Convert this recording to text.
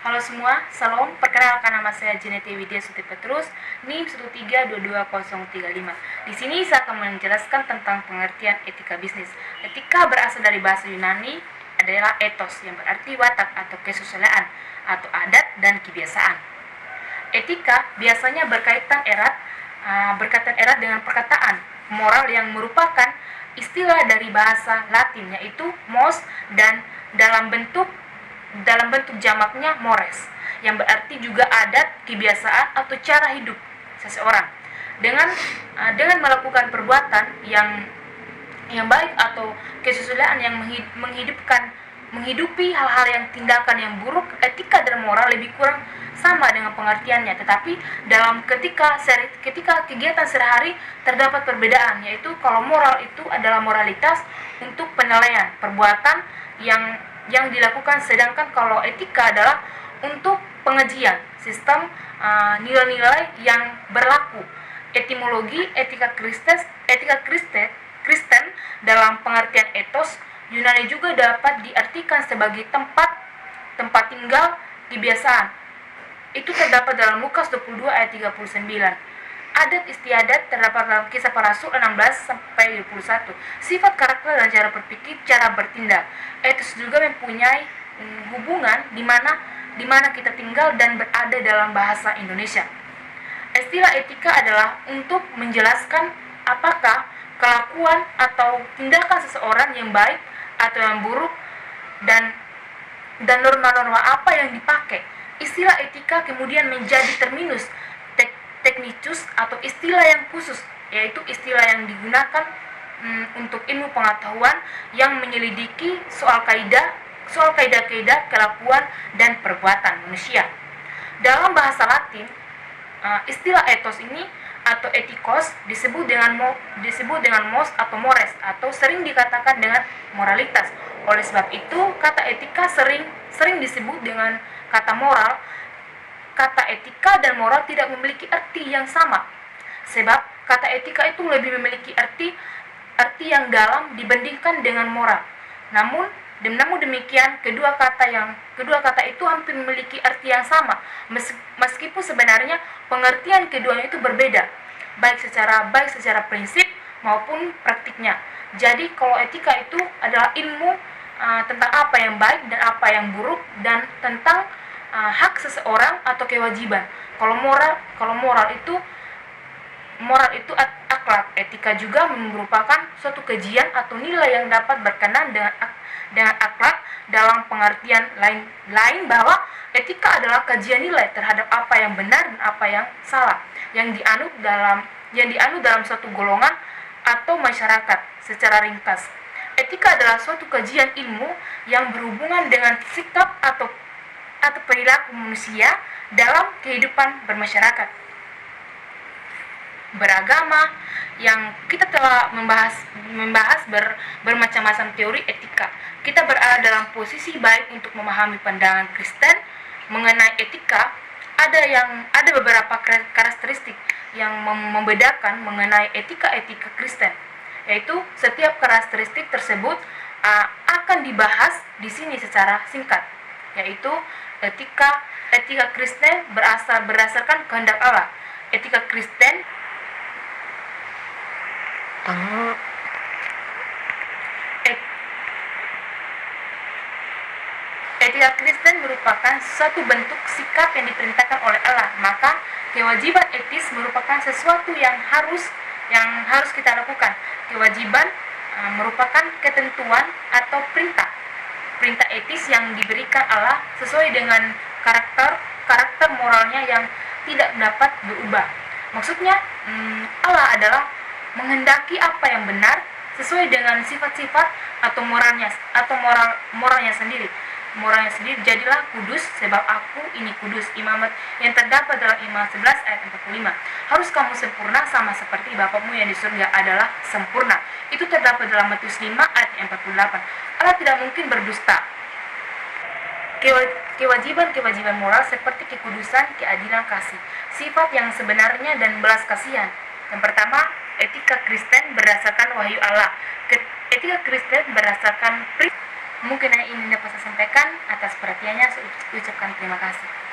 Halo semua, salam. Perkenalkan nama saya Jeneti Widya Suti Petrus, NIM 1322035. Di sini saya akan menjelaskan tentang pengertian etika bisnis. Etika berasal dari bahasa Yunani adalah ethos yang berarti watak atau kesusilaan atau adat dan kebiasaan. Etika biasanya berkaitan erat dengan perkataan moral yang merupakan istilah dari bahasa Latin yaitu mos dan dalam bentuk jamaknya mores, yang berarti juga adat, kebiasaan atau cara hidup seseorang. Dengan melakukan perbuatan yang baik atau kesusilaan yang menghidupi hal-hal yang tindakan yang buruk, etika dan moral lebih kurang sama dengan pengertiannya, tetapi ketika kegiatan sehari-hari terdapat perbedaan, yaitu kalau moral itu adalah moralitas untuk penilaian perbuatan yang dilakukan, sedangkan kalau etika adalah untuk pengajian sistem nilai-nilai yang berlaku. Etimologi etika Kristen dalam pengertian etos Yunani juga dapat diartikan sebagai tempat tinggal, kebiasaan. Itu terdapat dalam Lukas 22 ayat 39. Adat istiadat terdapat dalam Kisah Para Rasul 16-21. Sifat karakter dan cara berpikir, cara bertindak. Etos juga mempunyai hubungan di mana kita tinggal dan berada dalam bahasa Indonesia. Istilah etika adalah untuk menjelaskan apakah kelakuan atau tindakan seseorang yang baik atau yang buruk, dan norma-norma apa yang dipakai. Istilah etika kemudian menjadi terminus teknikus atau istilah yang khusus, yaitu istilah yang digunakan untuk ilmu pengetahuan yang menyelidiki soal kaidah-kaidah kelakuan dan perbuatan manusia. Dalam bahasa Latin, istilah ethos ini atau etikos disebut dengan mos atau mores, atau sering dikatakan dengan moralitas. Oleh sebab itu, kata etika sering disebut dengan kata moral. Kata etika dan moral tidak memiliki arti yang sama, sebab kata etika itu lebih memiliki arti yang dalam dibandingkan dengan moral. Namun demikian, kedua kata itu hampir memiliki arti yang sama, meskipun sebenarnya pengertian keduanya itu berbeda, baik secara prinsip maupun praktiknya. Jadi kalau etika itu adalah ilmu tentang apa yang baik dan apa yang buruk, dan tentang hak seseorang atau kewajiban. Kalau moral itu akhlak. Etika juga merupakan suatu kajian atau nilai yang dapat berkenan dengan akhlak. Dalam pengertian lain bahwa etika adalah kajian nilai terhadap apa yang benar dan apa yang salah yang dianut dalam suatu golongan atau masyarakat. Secara ringkas, etika adalah suatu kajian ilmu yang berhubungan dengan sikap atau perilaku manusia dalam kehidupan bermasyarakat, beragama, yang kita telah membahas bermacam-macam teori etika. Kita berada dalam posisi baik untuk memahami pandangan Kristen mengenai etika. Ada beberapa karakteristik yang membedakan mengenai etika Kristen, yaitu setiap karakteristik tersebut akan dibahas di sini secara singkat, yaitu etika Kristen berdasarkan kehendak Allah. Etika Kristen Etika Kristen merupakan suatu bentuk sikap yang diperintahkan oleh Allah. Maka kewajiban etis merupakan sesuatu yang harus kita lakukan. Kewajiban merupakan ketentuan atau perintah etis yang diberikan Allah sesuai dengan karakter moralnya yang tidak dapat berubah. Maksudnya, Allah adalah menghendaki apa yang benar sesuai dengan sifat-sifat atau moralnya sendiri. Jadilah kudus sebab aku ini kudus. Imamat yang terdapat dalam Imamat 11 ayat 45. Harus kamu sempurna sama seperti Bapakmu yang di surga adalah sempurna. Itu terdapat dalam Matius 5 ayat 48. Allah tidak mungkin berdusta. Kewajiban moral seperti kekudusan, keadilan, kasih, sifat yang sebenarnya dan belas kasihan. Yang pertama, etika Kristen berdasarkan wahyu Allah. Etika Kristen berdasarkan Mungkin yang ini dapat saya sampaikan. Atas perhatiannya saya ucapkan terima kasih.